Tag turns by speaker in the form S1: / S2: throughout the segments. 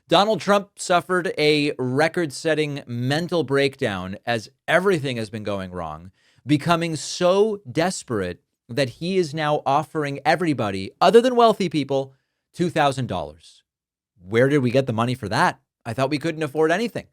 S1: Donald Trump suffered a record-setting mental breakdown as everything has been going wrong, becoming so desperate that he is now offering everybody, other than wealthy people, $2,000. Where did we get the money for that? I thought we couldn't afford anything.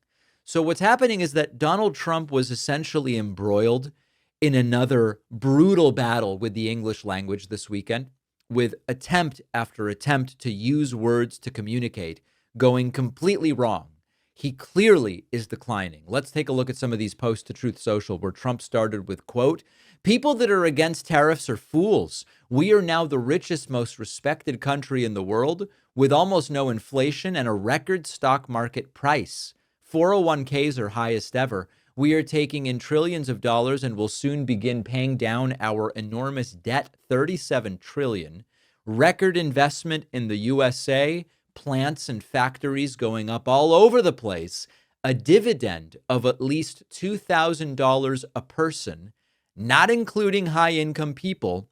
S1: So what's happening is that Donald Trump was essentially embroiled in another brutal battle with the English language this weekend, with attempt after attempt to use words to communicate going completely wrong. He clearly is declining. Let's take a look at some of these posts to Truth Social where Trump started with, quote, "People that are against tariffs are fools. We are now the richest, most respected country in the world with almost no inflation and a record stock market price. 401ks are highest ever. We are taking in trillions of dollars and will soon begin paying down our enormous debt, 37 trillion. Record investment in the USA, plants and factories going up all over the place. A dividend of at least $2,000 a person, not including high-income people,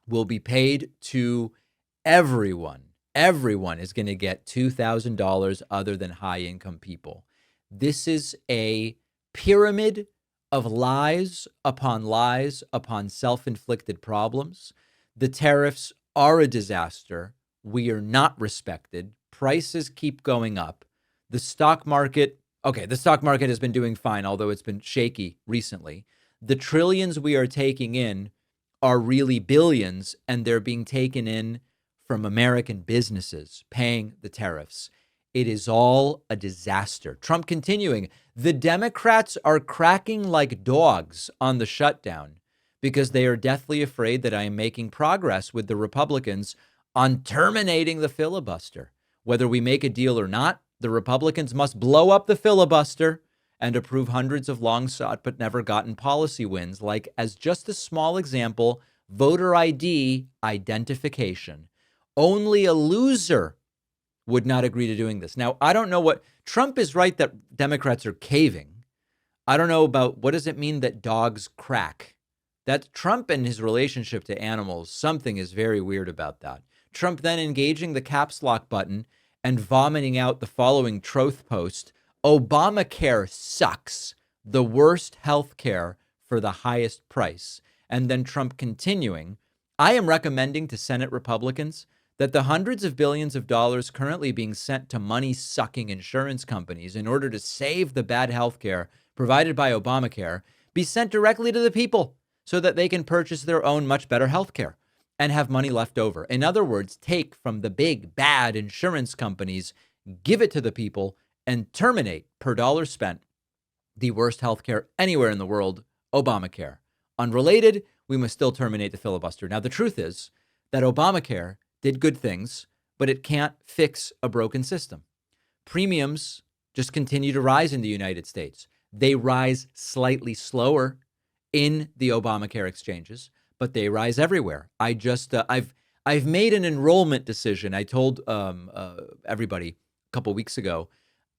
S1: will be paid to everyone. Everyone is going to get $2,000 other than high-income people. This is a pyramid of lies upon self-inflicted problems. The tariffs are a disaster. We are not respected. Prices keep going up. The stock market has been doing fine, although it's been shaky recently. The trillions we are taking in are really billions, and they're being taken in from American businesses paying the tariffs. It is all a disaster. Trump continuing, the Democrats are cracking like dogs on the shutdown because they are deathly afraid that I am making progress with the Republicans on terminating the filibuster. Whether we make a deal or not, the Republicans must blow up the filibuster and approve hundreds of long-sought but never gotten policy wins, like, as just a small example, voter ID identification. Only a loser would not agree to doing this. Now, I don't know what Trump is right that Democrats are caving. I don't know about what does it mean that dogs crack? That Trump and his relationship to animals, something is very weird about that. Trump then engaging the caps lock button and vomiting out the following troth post: Obamacare sucks. The worst health care for the highest price. And then Trump continuing, I am recommending to Senate Republicans that the hundreds of billions of dollars currently being sent to money-sucking insurance companies in order to save the bad health care provided by Obamacare be sent directly to the people so that they can purchase their own much better health care and have money left over. In other words, take from the big, bad insurance companies, give it to the people, and terminate, per dollar spent, the worst health care anywhere in the world, Obamacare. Unrelated, we must still terminate the filibuster. Now, the truth is that Obamacare did good things, but it can't fix a broken system. Premiums just continue to rise in the United States. They rise slightly slower in the Obamacare exchanges, but they rise everywhere. I've made an enrollment decision. I told everybody a couple weeks ago,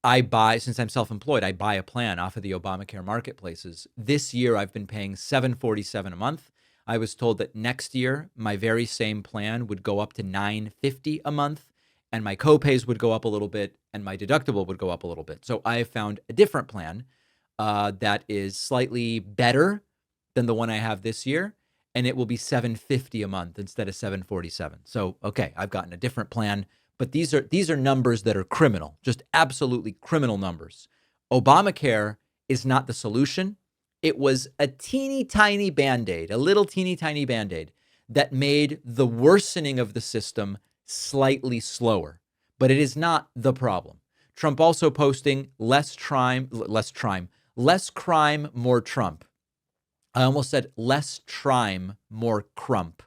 S1: since I'm self-employed, I buy a plan off of the Obamacare marketplaces. This year, I've been paying $747 a month. I was told that next year, my very same plan would go up to $950 a month, and my copays would go up a little bit, and my deductible would go up a little bit. So I have found a different plan that is slightly better than the one I have this year, and it will be $750 a month instead of $747. So, okay, I've gotten a different plan, but these are numbers that are criminal, just absolutely criminal numbers. Obamacare is not the solution. It was a teeny tiny Band-Aid, a little teeny tiny Band-Aid that made the worsening of the system slightly slower, but it is not the problem. Trump also posting less crime, more Trump. I almost said less crime, more crump.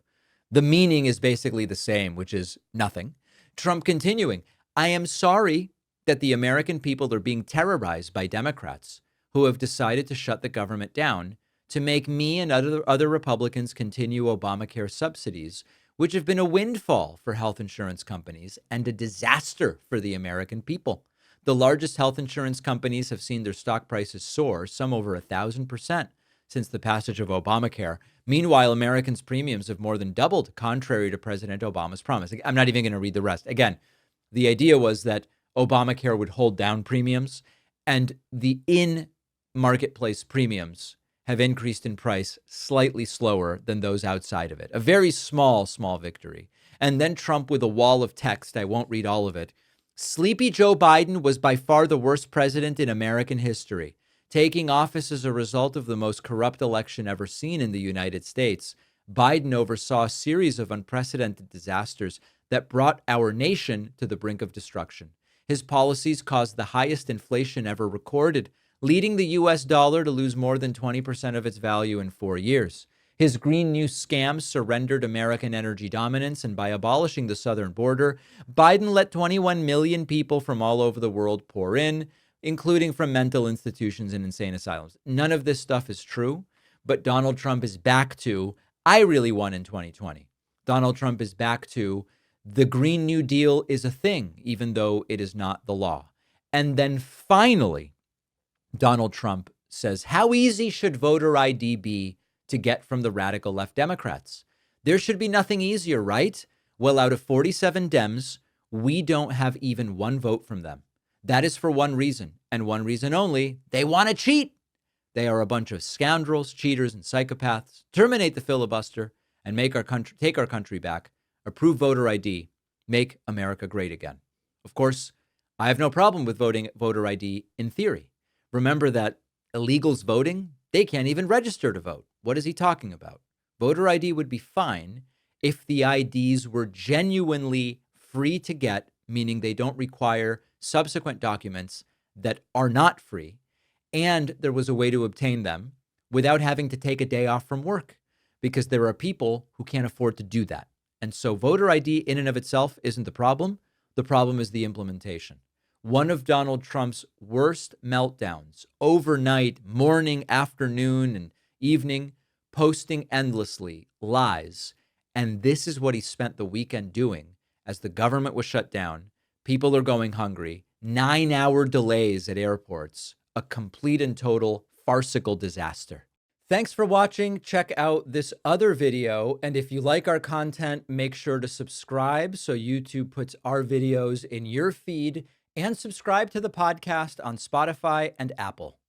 S1: The meaning is basically the same, which is nothing. Trump continuing, I am sorry that the American people are being terrorized by Democrats who have decided to shut the government down to make me and other Republicans continue Obamacare subsidies, which have been a windfall for health insurance companies and a disaster for the American people. The largest health insurance companies have seen their stock prices soar, some over 1,000%, since the passage of Obamacare. Meanwhile, Americans' premiums have more than doubled, contrary to President Obama's promise. I'm not even going to read the rest. Again, the idea was that Obamacare would hold down premiums, and the in-marketplace premiums have increased in price slightly slower than those outside of it. A very small, small victory. And then Trump with a wall of text. I won't read all of it. Sleepy Joe Biden was by far the worst president in American history, taking office as a result of the most corrupt election ever seen in the United States. Biden oversaw a series of unprecedented disasters that brought our nation to the brink of destruction. His policies caused the highest inflation ever recorded, leading the U.S. dollar to lose more than 20% of its value in 4 years. His Green New scams surrendered American energy dominance, and by abolishing the southern border, Biden let 21 million people from all over the world pour in, including from mental institutions and insane asylums. None of this stuff is true, but Donald Trump is back to, I really won in 2020. Donald Trump is back to, the Green New Deal is a thing, even though it is not the law. And then finally, Donald Trump says, how easy should voter ID be to get from the radical left Democrats? There should be nothing easier, right? Well, out of 47 Dems, we don't have even one vote from them. That is for one reason, and one reason only. They want to cheat. They are a bunch of scoundrels, cheaters, and psychopaths. Terminate the filibuster and take our country back. Approve voter ID. Make America great again. Of course, I have no problem with voter ID in theory. Remember that illegals voting, they can't even register to vote. What is he talking about? Voter ID would be fine if the IDs were genuinely free to get, meaning they don't require subsequent documents that are not free, and there was a way to obtain them without having to take a day off from work, because there are people who can't afford to do that. And so voter ID in and of itself isn't the problem. The problem is the implementation. One of Donald Trump's worst meltdowns, overnight, morning, afternoon, and evening, posting endlessly lies. And this is what he spent the weekend doing as the government was shut down. People are going hungry, 9-hour delays at airports, a complete and total farcical disaster. Thanks for watching. Check out this other video. And if you like our content, make sure to subscribe so YouTube puts our videos in your feed, and subscribe to the podcast on Spotify and Apple.